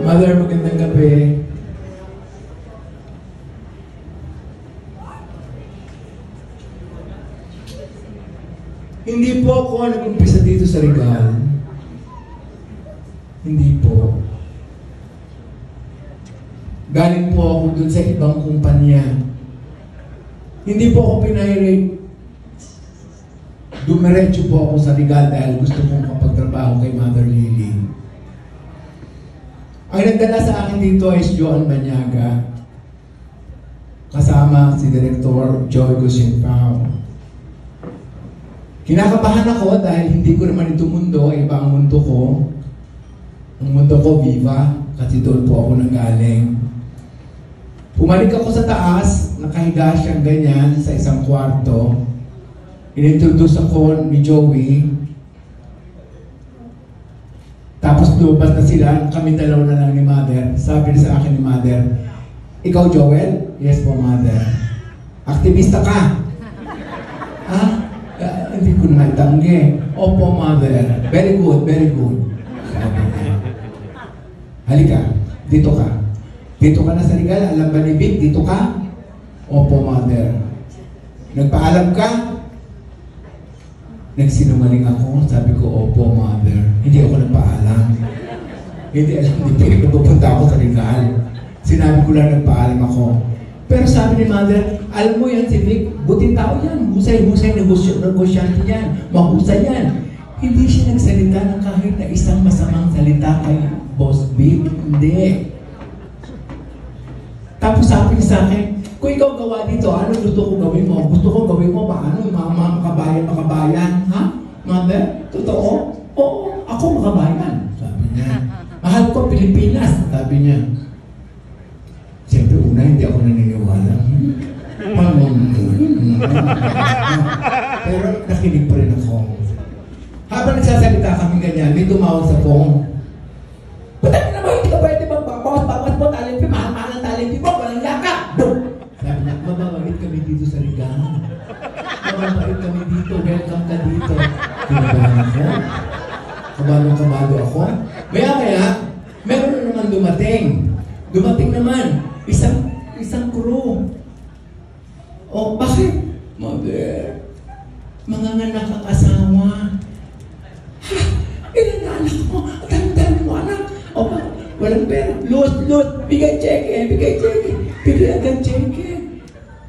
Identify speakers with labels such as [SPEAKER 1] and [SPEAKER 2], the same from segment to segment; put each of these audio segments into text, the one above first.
[SPEAKER 1] Mother, magandang gabi. Hindi po ako nag-umpisa dito sa Regal. Hindi po. Galing po ako dun sa ibang kumpanya. Hindi po ako pinahirate. Dumiretso po ako sa Regal dahil gusto kong kapagtrabaho kay Mother Lily. Ang nagdala sa akin dito ay si Joan Banyaga. Kasama si Director Joey Gusinpao. Kinakabahan ako dahil hindi ko naman ito mundo, iba ang mundo ko. Ang mundo ko, Viva, kasi doon po ako nanggaling. Pumalik ako sa taas, nakahiga siyang ganyan sa isang kwarto. Inintroduce ako ni Joey. Tapos lumabas na sila, kami dalaw na lang ni Mother. Sabi sa akin ni Mother, ikaw Joel? Yes po, Mother. Aktivista ka? Ha? Hindi ko naman tanggi. Opo, Mother. Very good, very good. Sabi niya. Halika, dito ka. Dito ka na sa Regal, alam ba ni Vic, dito ka? Opo, Mother. Nagpaalam ka? Nagsinungaling ako, sabi ko, opo, Mother. Hindi ako nagpaalam. Hindi alam ni Vic, pupunta ako sa Regal. Sinabi ko lang nagpaalam ako. Pero sabi ni Mother, alam mo yan si Vic, buting tao yan, husay-husay negosyante yan, mahusay yan. Hindi siya nagsalita ng kahit na isang masamang salita kay Boss Vic. Hindi. Tapos sabi niya sa akin, kung ikaw gawa dito, ano gusto ko gawin mo? Gusto ko gawin mo ba? Ano? Makabayan? Ha? Mother? Totoo? Oo, ako makabayan. Sabi niya. Mahal ko Pilipinas. Sabi niya. Siyempre, una, hindi ako naniniwala. Pero nakinig pa rin ako. Habang nagsasalita kami ganyan, may tumawag sa phone. Putang na mo, hindi ka pwede magbabawas mo, talent fee, mahal-mahal ang talent fee mo, walang yaka! Sabi niya, mababait kami dito sa Regal. Mababait kami dito, welcome ka dito. Kinabahan ako. Kabalo ako. Maya-maya, meron na naman dumating. Dumating naman, isang crew. O, bakit? Mother, mga anak ang asawa. Ha? Ilan na anak mo? Ang dami mo anak. O, walang pera. Loot. Bigay cheque. Bigay agad cheque.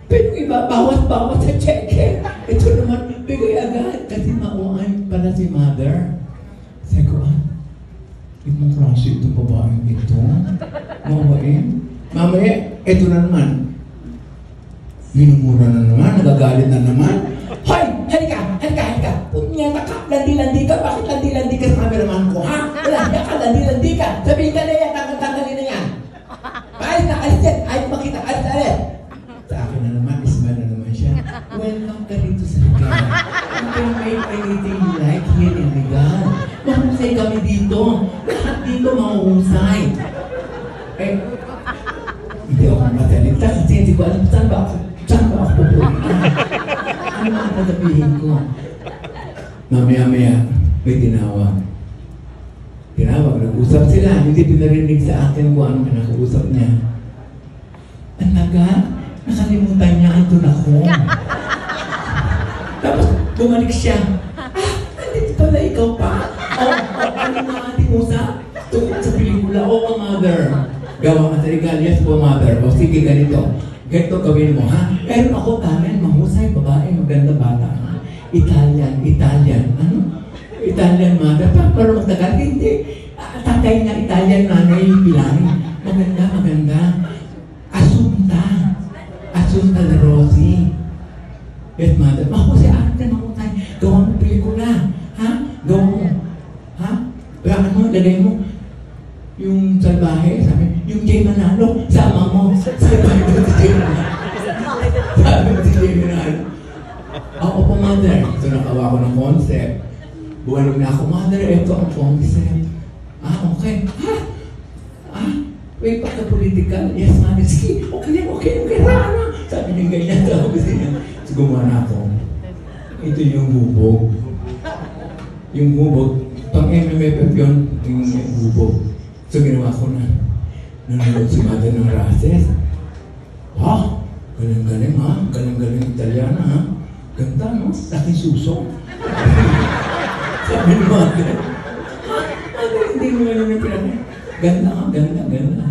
[SPEAKER 1] Pero iba, bawat sa cheque. Ito naman, bigay agad. Kasi mauan pala si Mother. Sabi ko, ibang klase itong babaeng ito. Mamaya, ito na naman. Minumura na naman, nagagalit na naman. Hoy! Halika! Punyata ka, landi-landi ka. Bakit landi-landi ka sa cameraman ko, ha? Landi ka. Sabihin ka na yan, tanggal-tanggalin na yan. Alis yan. Ayaw makita, alis. Sa akin na naman, isma na naman siya. Welcome ka dito sa Regal. You can make anything you like here in Regal. Mahusay kami dito. Lahat dito mahusay. Hindi ako matalita kasi hindi ko alam saan ba ako pupunta. Ano ang tatapihin ko? Mamaya, may tinawag. Nag-usap sila. Hindi pinarinig sa akin kung anong pinag-uusap niya. Nakalimutan niya, ito na ako. Tapos, bumalik siya. Nandito pala ikaw pa? Ano na ating usap? Tungkol sa pelikula, Mother. Gawa ka sa Regal, yes po, Mother. O sige, ganito gawin mo, ha? Meron ako talent, mahusay, babae, maganda bata. Italian. Ano? Italian, Mother. Pero magtagal, hindi. Tatay na Italian, nanay, Pilay. Maganda. Asunta La Rosie. Yes, Mother. Mahusay, mahusay. Gawa mo pelikula. Ha? Gawa mo. Ha? Baka mo, lagay mo. Yung salbahe, sabi, yung Jay Manalo, sama mo. Sabi ko si Jay Manalo. Ako po, Mother. So, nakawa ko ng concept. Buwanig na ako, Mother, ito ang concept. Okay. Wait, pagka-political? Yes, Mother. Sige, okay. Sabi niya ganyan. So, gumawa na ako. Ito yung bubog. Pang MMFF yun, yung bubog. So ginawa ko na. Nanonood si Mother ng Races. Ha? Galing-galing ha? Galing-galing Italiana ha? Ganda no? Laki suso. Sabi ni Mother. Hindi mo yung pinag- Ganda ha? Ganda.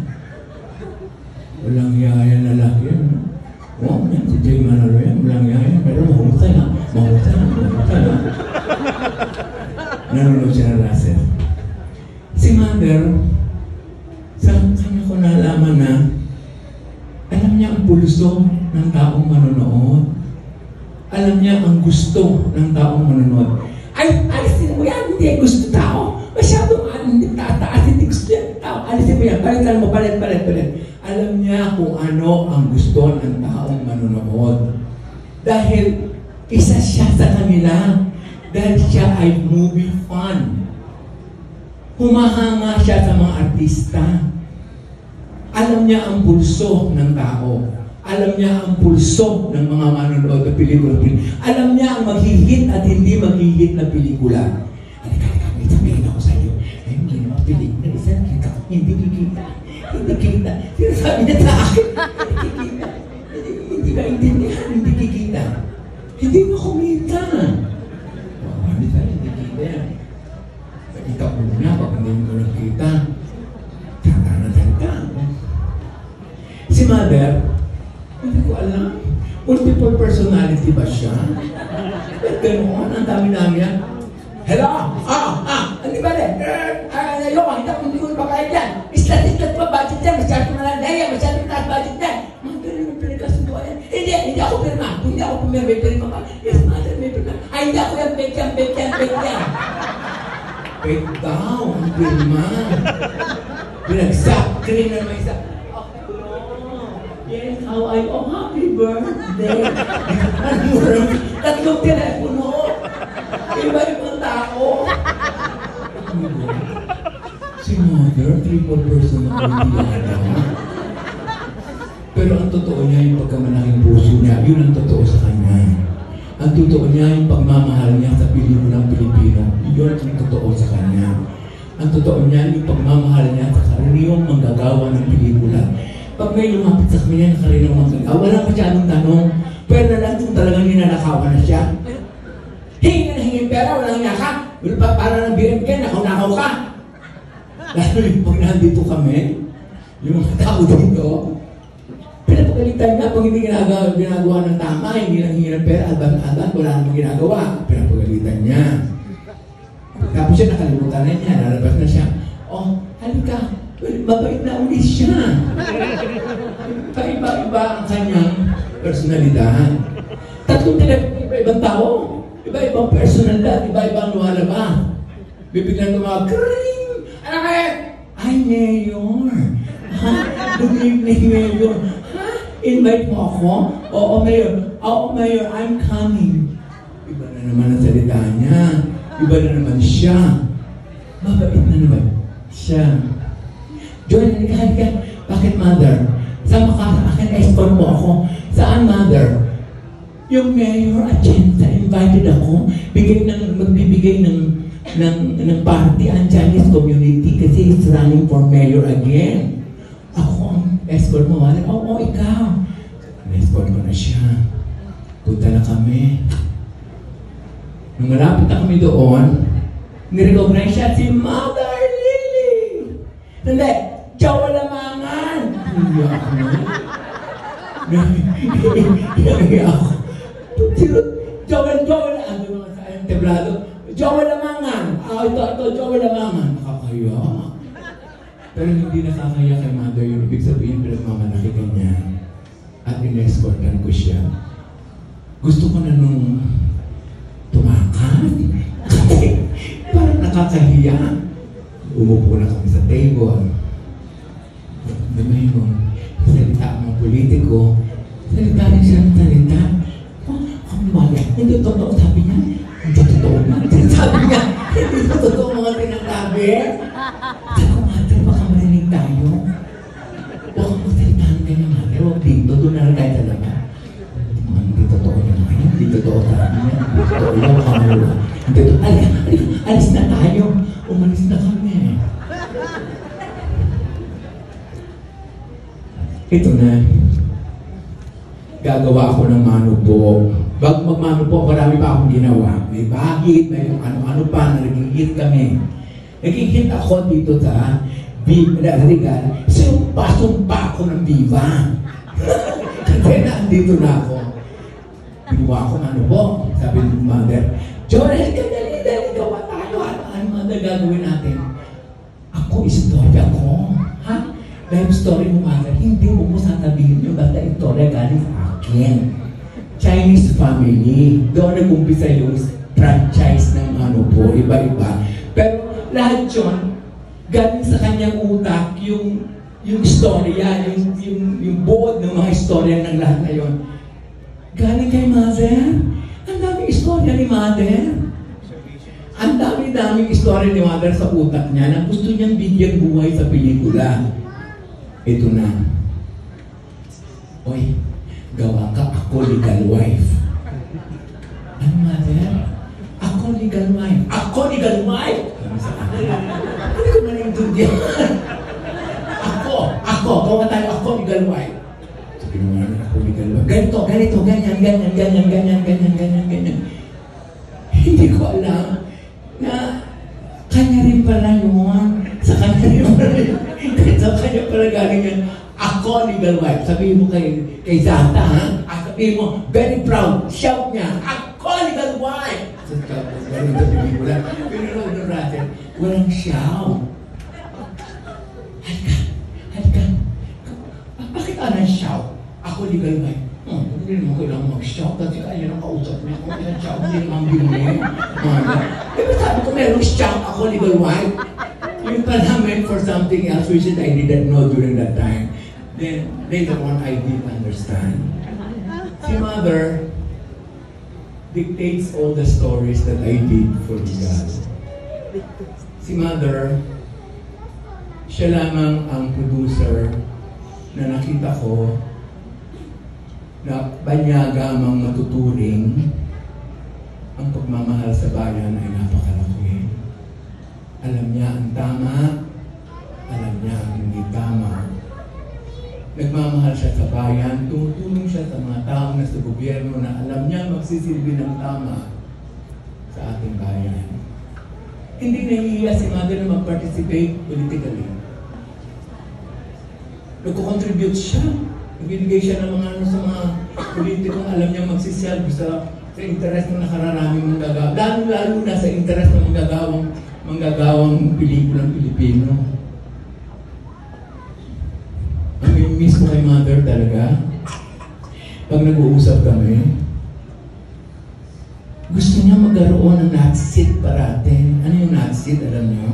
[SPEAKER 1] Walang yaya na laki yan. Oh, yan, si Jay Manalo yan. Walang yaya. Pero mahusay ha? Mahusay ha? Nanonood siya ng Races. Si Mother, sa kanya ko nalaman na alam niya ang pulso ng taong manonood. Alam niya ang gusto ng taong manonood. Ay, alisin mo yan, hindi gusto tao. Masyadong hindi tataas, hindi gusto yan tao. Alisin mo yan, balitan mo, balit. Alam niya kung ano ang gusto ng taong manonood. Dahil isa siya sa kanila. Dahil siya ay movie fan. Humahanga siya sa mga artista. Alam niya ang pulso ng tao. Alam niya ang pulso ng mga manonood na pelikula. Alam niya ang maghihit at hindi maghihit na pelikula. Halika, may sabihin ako sa iyo. Ay, hindi naman pelikula. Isa kita. Hindi kikita. Sinasabi niya sa akin. Hindi kikita. Hindi ka intindihan. Hindi kikita. Hindi mo kumita. Hindi kikita. Nakita ko na pag hindi mo nakita. Si Mother, hindi ko alam. Multiple personality ba siya? Ganoon, ang dami namin yan. Hello? Hindi ba rin? Ayoko, hindi ko napakain yan. Islat pa budget yan. Masyado na lang daya. Masyado taas budget yan. Mother, may pinagkasundo yan. Hindi ako pirma. Hindi ako pirma. May pirma ka. Yes, Mother, may pirma. Ay, hindi ako yan. Bake yan. Bake daw ang pirma. Pinagsak. Cream na naman isa. Yes, how are you? Oh, happy birthday! Tatlong telepono! Iba-ibang tao! Si Mother, triple personality yata. Pero ang totoo niya, yung pagkamalaking puso niya, yun ang totoo sa kanya. Ang totoo niya, yung pagmamahal niya sa pelikulang Pilipino, yun ang totoo sa kanya. Ang totoo niya, yung pagmamahal niya sa karaniwang manggagawa ng pelikula. Pag may lumapit sa kanya, nakarinaw magagawa, wala masyadong tanong. Pero na lang kung talagang ninanakawan na siya. Hingin pera, walang yaka. Para nang birin ka, nakaw ka. Lalo yung pag nandito kami, yung mga tao dito, pinapagalitan na pag hindi ginagawa ng tama, hindi lang hingin ng pera, adan, wala namang ginagawa. Pinapagalitan niya. Tapos siya nakalimutan na niya, lalabas na siya. Oh, halika. Mabait na ulit siya. Iba-iba ang kanyang personalidad. Tatlong iba-ibang tao. Iba-ibang personalidad. Iba-ibang lumalabas. Bibigyan ng mga kring! Ano kayo? Ay, Mayor. Ha? Good evening, Mayor. Ha? Invite mo ako? Oo, Mayor. Oo, Mayor. I'm coming. Iba na naman ang salita niya. Iba na naman siya. Mabait na naman siya. Joy, halika. Bakit, Mother? Sama ka sa akin, escort mo ako. Saan, Mother? Yung Mayor Atienza, invited ako. Magbibigay ng party ang Chinese community kasi he's running for Mayor again. Ako ang escort mo, Mother. Oo, ikaw. Escort ko na siya. Punta na kami. Nung malapit na kami doon, nirecognize siya si Mother Lily. Hindi. Jowa Lamangan! Hindi ako na. Hindi ako. Jowa ano mga sa ayong teblado. Jowa Lamangan! Ito, Jowa Lamangan. Nakakaya. Pero hindi nakakaya kay Mother yun. Ibig sabihin, pinagmamalaki ka niya. At in-escortan ko siya. Gusto ko na nung tumakas. Parang nakakahiya. Umupo na kami sa table. Damay mo, salita ang mga politiko, salita rin siya ng salita. Oh, ang bagay, hindi totoo, sabi niya. Hindi totoo na. Sabi niya, hindi totoo mga tinatabi. Sabi ko, Mother, baka marinig tayo. Huwag mo salitaan ka niya, Mother. Huwag dito, doon na lang tayo sa laban. Hindi totoo niya. Hindi totoo, sabi niya. Hindi totoo, ilaw ka mo. Hindi totoo. Alis na tayo. Umalis na kami. Ito na. Gagawa ako ng manubo. Bago magmanubo, marami pa akong ginawa. May bahit, may ano-ano pa, nagigit kami. Nagigit ako dito sa sumpa ako ng Viva. Kasi andito na ako. Ginawa ko manubo. Sabi ng mother, Jorel, dali, gawa tayo. Ano gagawin natin? Ako, istorya ko. Ha? Life story mo, mother. Hindi mo sasabihin yun. Basta istorya galing sa akin. Chinese family. Doon nag-umpisa yung franchise ng ano po, iba-iba. Pero lahat yun, galing sa kanyang utak, yung istorya, yung buod ng mga istorya ng lahat na yun. Galing kay mother. Ang daming istorya ni mother. Ang dami-daming istorya ni mother sa utak niya na gusto niyang bigyan buhay sa pelikula. Ito na. Oy, gawa ka, ako legal wife. Ano, mother? Ako legal wife. Ako legal wife! Hindi ko nanintindihan. Ako, gawa tayo, ako legal wife. Sabi naman, ako legal wife. Ganito, ganyan. Hindi ko alam na kanya rin pala yun. Sa kanya rin pala yun. Sa kanya pala galing yan. Ako legal wife. Sabihin mo kay Zata, ha? Sabihin mo, very proud. Shout niya, ako legal wife. Ganito pelikula. Pero natin, walang shout. Halika. Bakit anong shout? Ako legal wife. Hindi naman kailangan mag-shout kasi kaya nang kausap niya. Kung kailangan shout, hindi naman binuli. Sabi ko merong shout, ako legal wife. Yung pala meant for something else which I didn't know during that time. Then, later on, I did understand. Si mother dictates all the stories that I did for God. Si mother, siya lamang ang producer na nakita ko na banyagamang matuturing ang pagmamahal sa bayan ay napakalaki. Alam niya ang tama, alam niya ang hindi tama. Nagmamahal siya sa bayan, tumutulong siya sa mga taong nasa gobyerno na alam niya magsisilbi ng tama sa ating bayan. Hindi nahihiya si mother na mag-participate politically. Nagko-contribute siya. Nagbibigay siya ng mga sa mga politikong alam niya magsiself sa interest ng nakararaming manggagawa. Lalo na sa interest ng manggagawang pelikulang Pilipino. Ang miss ko kay mother talaga, pag nag-uusap kami, gusto niya magkaroon ng NATSIT parate. Ano yung NATSIT, alam niyo?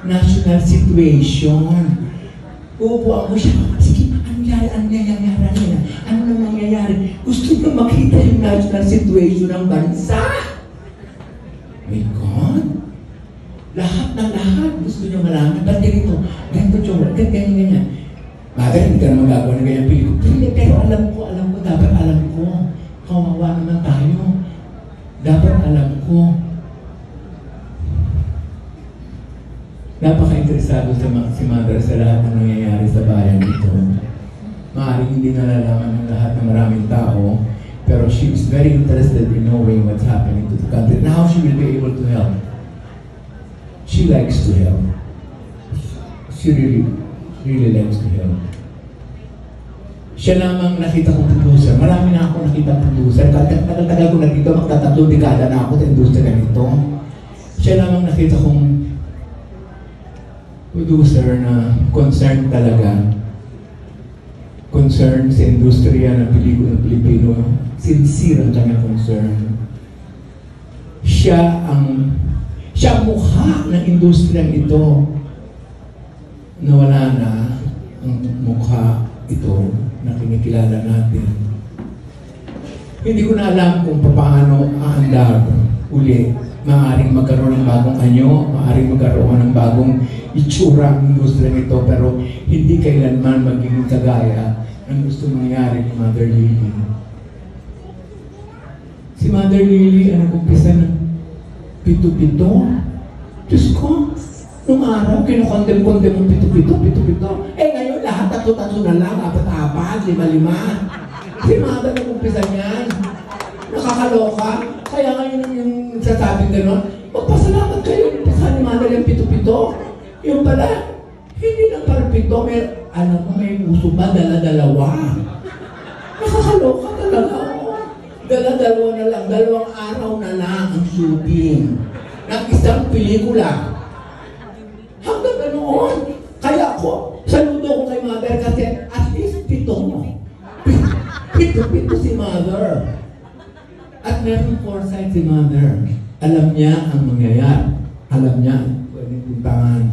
[SPEAKER 1] National Situation. Uupuan ko siya, sige, ano nangyayari? Ano nang nangyayari? Gusto niya makita yung national situation ng bansa. My God! Lahat ng lahat gusto niya malaman. Ba't ganito? Ganyan. Mother, hindi ka naman gagawa ng ganyan pelikula. Hindi, pero dapat alam ko. Kawawa naman tayo. Dapat alam ko. Napaka-interesado si mother sa lahat ng nangyayari sa bayan dito. Maaaring hindi nalalaman ng lahat ng maraming tao, pero she is very interested in knowing what's happening to the country and how she will be able to help. She likes to help. She really likes to help. Siya lamang nakita kong producer. Marami na ako nakita producer. Tagal ko na dito, magtatatlong dekada na ako sa industriya nito. Siya lamang nakita kong producer na concerned talaga. Concerned sa industriya ng pelikula ng Pilipino. Sincere ang kanyang concern. Siya ang mukha ng industriyang ito. Nawala na ang mukha ito na kinikilala natin. Hindi ko na alam kung paano aandar uli. Maaaring magkaroon ng bagong anyo, maaaring magkaroon ng bagong itsura ng industriya nito, pero hindi kailanman magiging kagaya ng gusto mangyari ni Mother Lily. Si Mother Lily, kumpisa ng pito-pito? Diyos ko, nung araw, kinukondem-kondem ng pito-pito. Ngayon, lahat tatlo-tatlo na lang, 4 apat, lima. Si mother nag-umpisa niyan. Nakakaloka. Kaya ngayon yung sasabing gano'n, magpasalamat kayo. Umpisa ni mother yung pito-pito. Yung pala, hindi lang para pito. Alam mo, may puso ba? Dala-dalawa. Nakakaloka talaga. Dala-dalawa na lang. 2 araw na lang ang shooting ng isang pelikula. Hanggang ganoon. Kaya ako, saludo ko kay mother kasi at least pito mo. Pito si mother. At meron foresight si mother. Alam niya ang mangyayari. Alam niya pwedeng puntahan.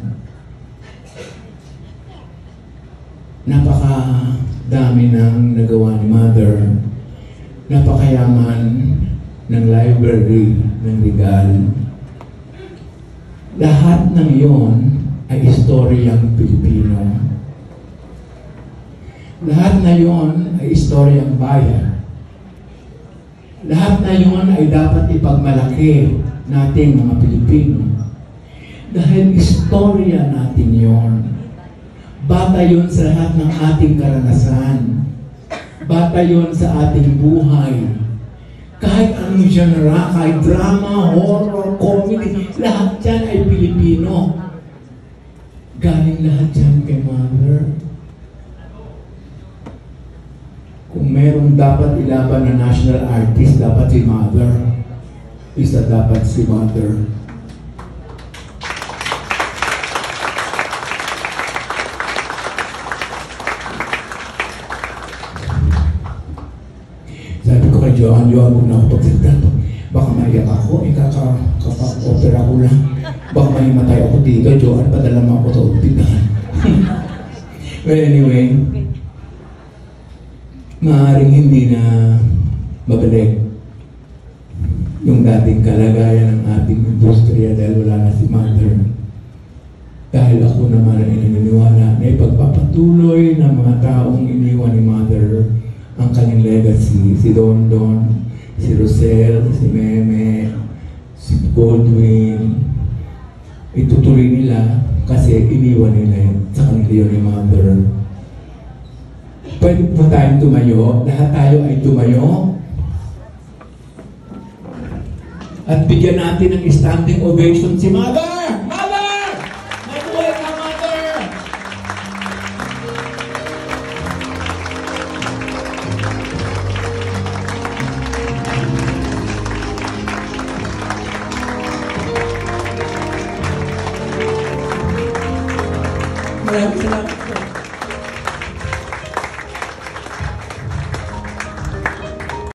[SPEAKER 1] Napakadami ng nagawa ni mother. Napakayaman ng library ng Regal. Lahat ng iyon ay istoryang Pilipino. Lahat na iyon ay istoryang bayan. Lahat na iyon ay dapat ipagmalaki nating mga Pilipino. Dahil istorya natin iyon. Bata yun sa lahat ng ating karanasan. Bata yun sa ating buhay. Kahit anong genre, kahit drama, horror, comedy, lahat yan ay Pilipino. Galing lahat yan kay mother. Kung merong dapat ilaban na national artist, dapat si mother. Isa dapat si mother. Sabi ko kay Johan, huwag na ako pagsalita. Baka maiyak ako, kaka-opera ko lang. Baka mahimatay ako dito, Johan, padala mo ako sa ospital. Well, anyway, maaaring hindi na mabalik yung dating kalagayan ng ating industriya dahil wala na si mother. Dahil ako naman ay naniniwala na ipagpapatuloy ng mga taong iniwan ni mother ang kanyang legacy. Si Don Don, si Rosel, si Meme, si Goldwyn. Itutuloy nila kasi iniwan nila sa kanila yun ni mother. Pwede po tayong tumayo. Lahat tayo ay tumayo. At bigyan natin ng standing ovation si mother! Mother! Mabuhay ka, mother! Maraming salamat po.